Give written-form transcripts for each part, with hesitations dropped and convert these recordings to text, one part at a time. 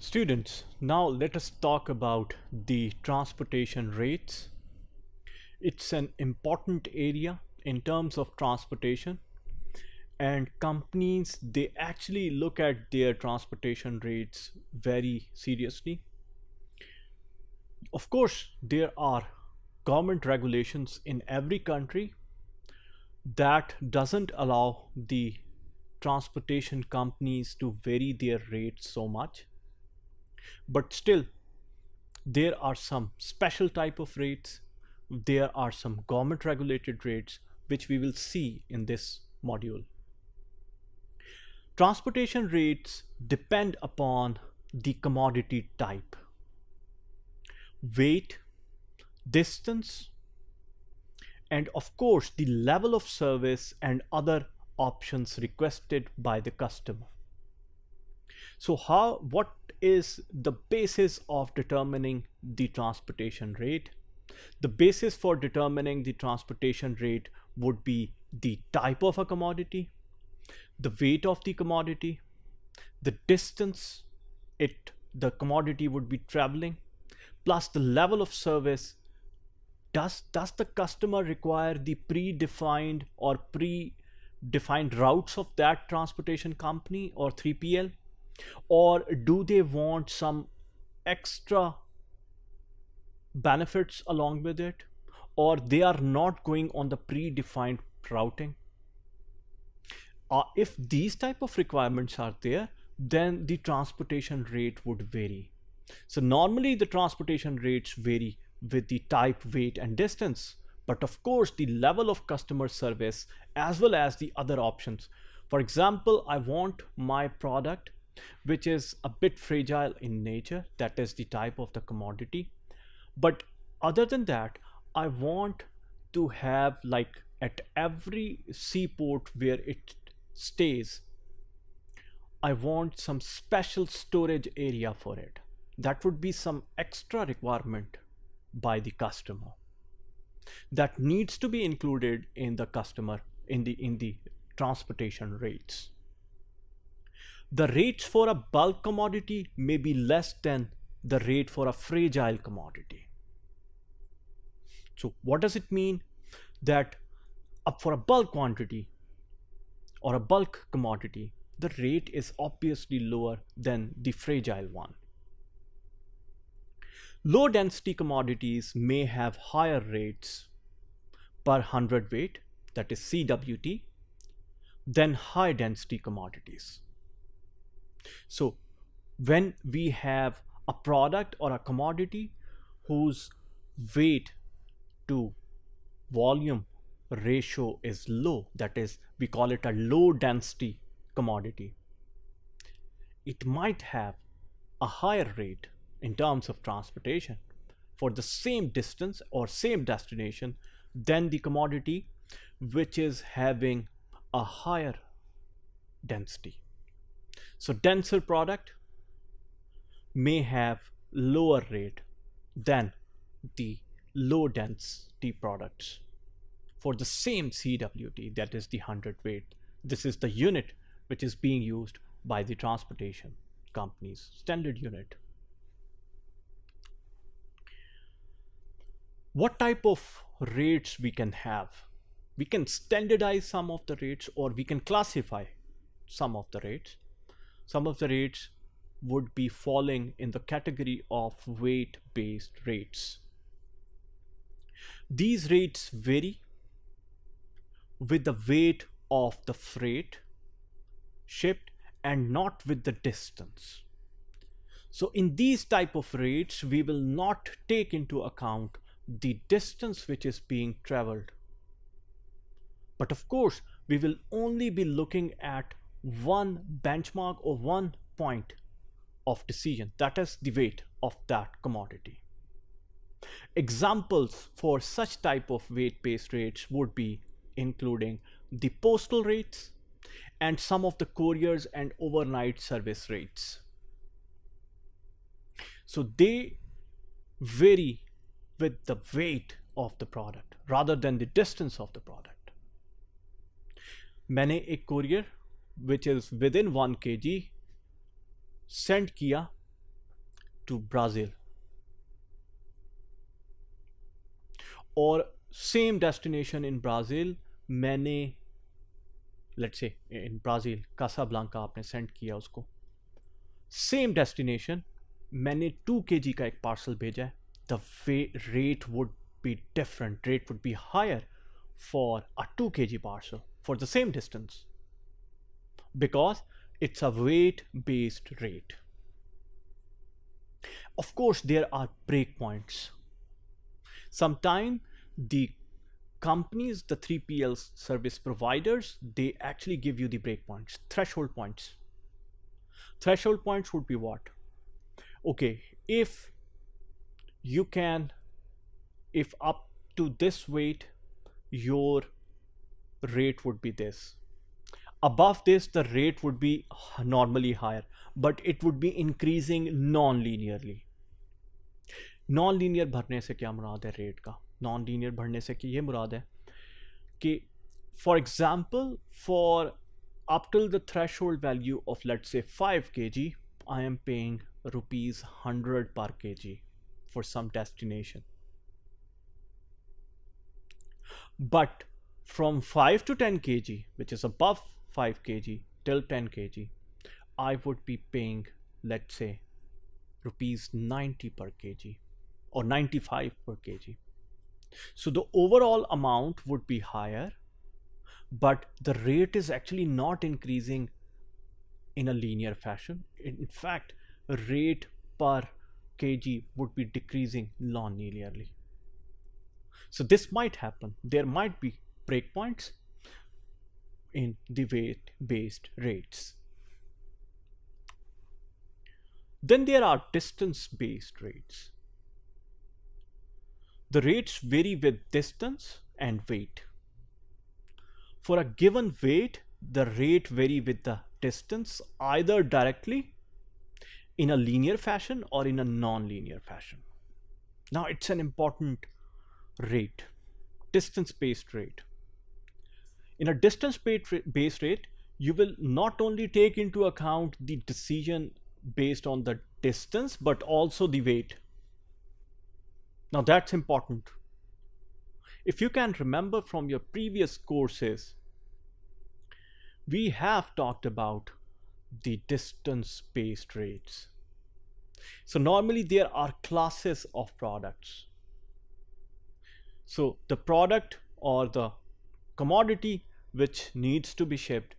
Students, now let us talk about the transportation rates. It's an important area in terms of transportation, and companies they actually look at their transportation rates very seriously. Of course, there are government regulations in every country that doesn't allow the transportation companies to vary their rates so much, but still there are some special type of rates, there are some government regulated rates which we will see in this module. Transportation rates depend upon the commodity type, weight, distance, and of course the level of service and other options requested by the customer. So what is the basis of determining the transportation rate? The basis for determining the transportation rate would be the type of a commodity, the weight of the commodity, the distance the commodity would be traveling, plus the level of service. Does the customer require the predefined routes of that transportation company or 3PL, or do they want some extra benefits along with it, or they are not going on the predefined routing? If these type of requirements are there, then the transportation rate would vary. So normally the transportation rates vary with the type, weight, and distance, but of course the level of customer service as well as the other options. For example, I want my product which is a bit fragile in nature, that is the type of the commodity, but other than that I want to have, like, at every seaport where it stays, I want some special storage area for it. That would be some extra requirement by the customer that needs to be included in the transportation rates. The rates for a bulk commodity may be less than the rate for a fragile commodity. So what does it mean? That for a bulk quantity or a bulk commodity, the rate is obviously lower than the fragile one. Low density commodities may have higher rates per hundredweight, that is CWT, than high density commodities. So when we have a product or a commodity whose weight to volume ratio is low, that is, we call it a low density commodity, it might have a higher rate in terms of transportation for the same distance or same destination than the commodity which is having a higher density. So denser product may have lower rate than the low density products for the same CWT, that is the hundredweight. This is the unit which is being used by the transportation companies, standard unit. What type of rates we can have? We can standardize some of the rates, or we can classify some of the rates. Some of the rates would be falling in the category of weight-based rates. These rates vary with the weight of the freight shipped and not with the distance. So in these type of rates, we will not take into account the distance which is being traveled. But of course, we will only be looking at one benchmark or one point of decision, that is the weight of that commodity. Examples for such type of weight-based rates would be including the postal rates and some of the couriers and overnight service rates. So they vary with the weight of the product rather than the distance of the product. मैंने एक courier which is within 1 kg send किया to Brazil, और same destination in Brazil मैंने let's say in Brazil Casablanca आपने send किया उसको, same destination मैंने 2 kg का एक पार्सल भेजा है, the rate would be different, rate would be higher for a 2 kg parcel for the same distance because it's a weight based rate. Of course there are breakpoints. Sometimes the companies, the 3PL service providers, they actually give you the breakpoints, threshold points. Threshold points would be what? Okay, if you can, if up to this weight your rate would be this, above this the rate would be normally higher, but it would be increasing non-linearly. Non-linear भरने से क्या मुराद है rate का? Non-linear भरने से कि ये मुराद है कि for example for up till the threshold value of let's say 5 kg I am paying rupees 100 per kg for some destination, but from 5 to 10 kg, which is above 5 kg till 10 kg, I would be paying let's say rupees 90 per kg or 95 per kg. So the overall amount would be higher, but the rate is actually not increasing in a linear fashion. In fact, rate per kg would be decreasing non-linearly. So this might happen. There might be breakpoints in the weight-based rates. Then there are distance-based rates. The rates vary with distance and weight. For a given weight, the rate vary with the distance either directly in a linear fashion or in a non-linear fashion. Now it's an important rate, distance-based rate. In a distance-based rate, you will not only take into account the decision based on the distance, but also the weight. Now that's important. If you can remember from your previous courses, we have talked about the distance-based rates. So normally there are classes of products. So the product or the commodity which needs to be shipped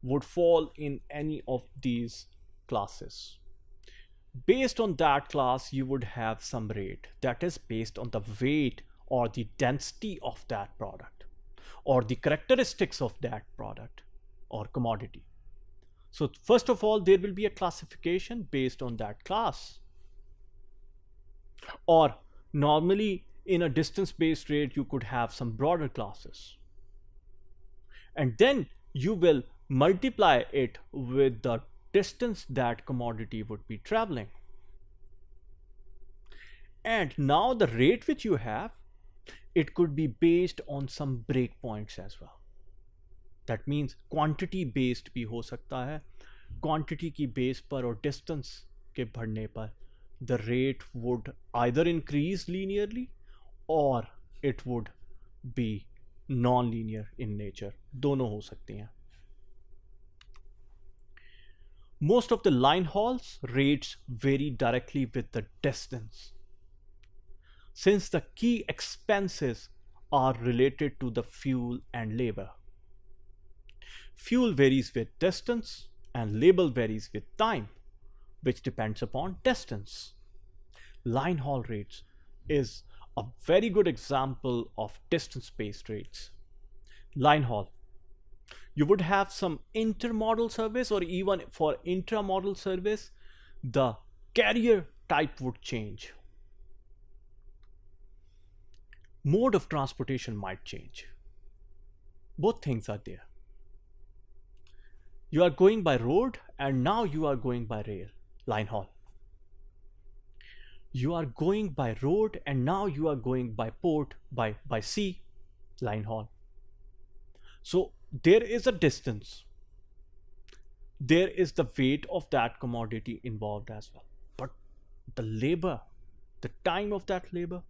would fall in any of these classes. Based on that class, you would have some rate that is based on the weight or the density of that product or the characteristics of that product or commodity. So first of all, there will be a classification based on that class. Or normally in a distance-based rate, you could have some broader classes. And then you will multiply it with the distance that commodity would be traveling. And now the rate which you have, it could be based on some breakpoints as well. That means quantity based भी हो सकता है. Quantity की base पर और distance के बढ़ने पर the rate would either increase linearly or it would be non-linear in nature. दोनों हो सकती हैं. Most of the line hauls rates vary directly with the distance, since the key expenses are related to the fuel and labor. Fuel varies with distance and labor varies with time, which depends upon distance. Line haul rates is a very good example of distance-based rates. Line haul. You would have some intermodal service, or even for intramodal service, the carrier type would change. Mode of transportation might change. Both things are there. You are going by road and now you are going by rail, line haul. You are going by road and now you are going by port, by sea, line haul. So there is a distance. There is the weight of that commodity involved as well. But the labor, the time of that labor,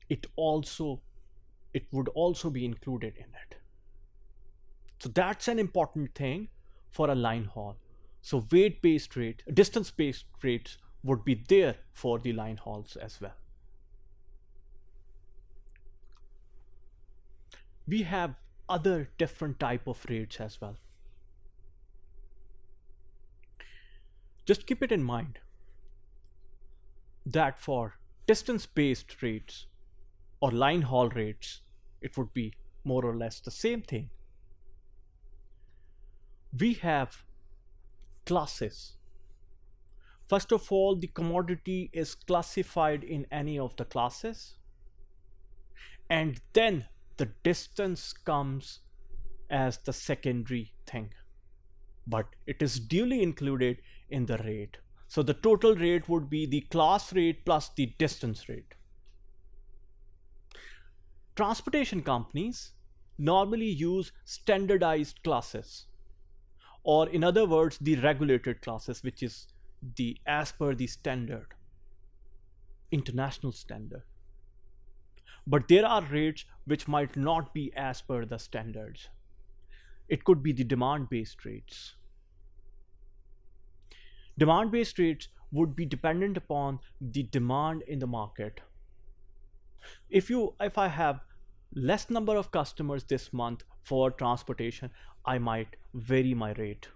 it would also be included in it. So that's an important thing for a line haul. So weight-based rate, distance-based rates would be there for the line hauls as well. We have other different type of rates as well. Just keep it in mind that for distance-based rates or line haul rates, it would be more or less the same thing. We have classes. First of all, the commodity is classified in any of the classes, and then the distance comes as the secondary thing, but it is duly included in the rate. So the total rate would be the class rate plus the distance rate. Transportation companies normally use standardized classes, or in other words, the regulated classes, which is the as per the standard, international standard. But there are rates which might not be as per the standards. It could be the demand-based rates. Demand-based rates would be dependent upon the demand in the market. If I have less number of customers this month for transportation, I might vary my rate,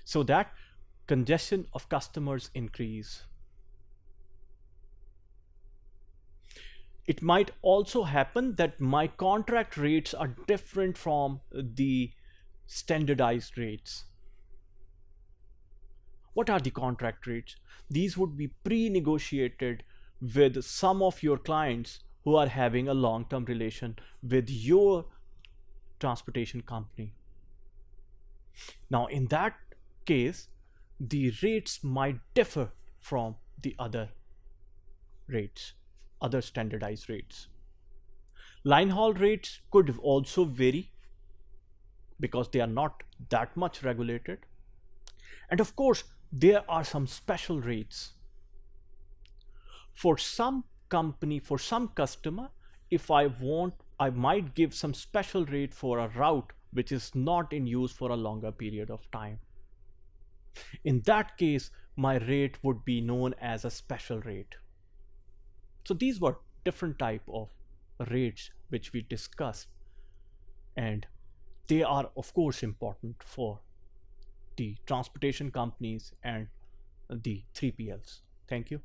so that congestion of customers increase. It might also happen that my contract rates are different from the standardized rates. What are the contract rates? These would be pre-negotiated with some of your clients who are having a long-term relation with your transportation company. Now, in that case, the rates might differ from the other rates, other standardized rates. Line haul rates could also vary because they are not that much regulated. And of course, there are some special rates. For some company, for some customer, if I want, I might give some special rate for a route which is not in use for a longer period of time. In that case, my rate would be known as a special rate. So these were different type of rates which we discussed, and they are of course important for the transportation companies and the 3PLs. Thank you.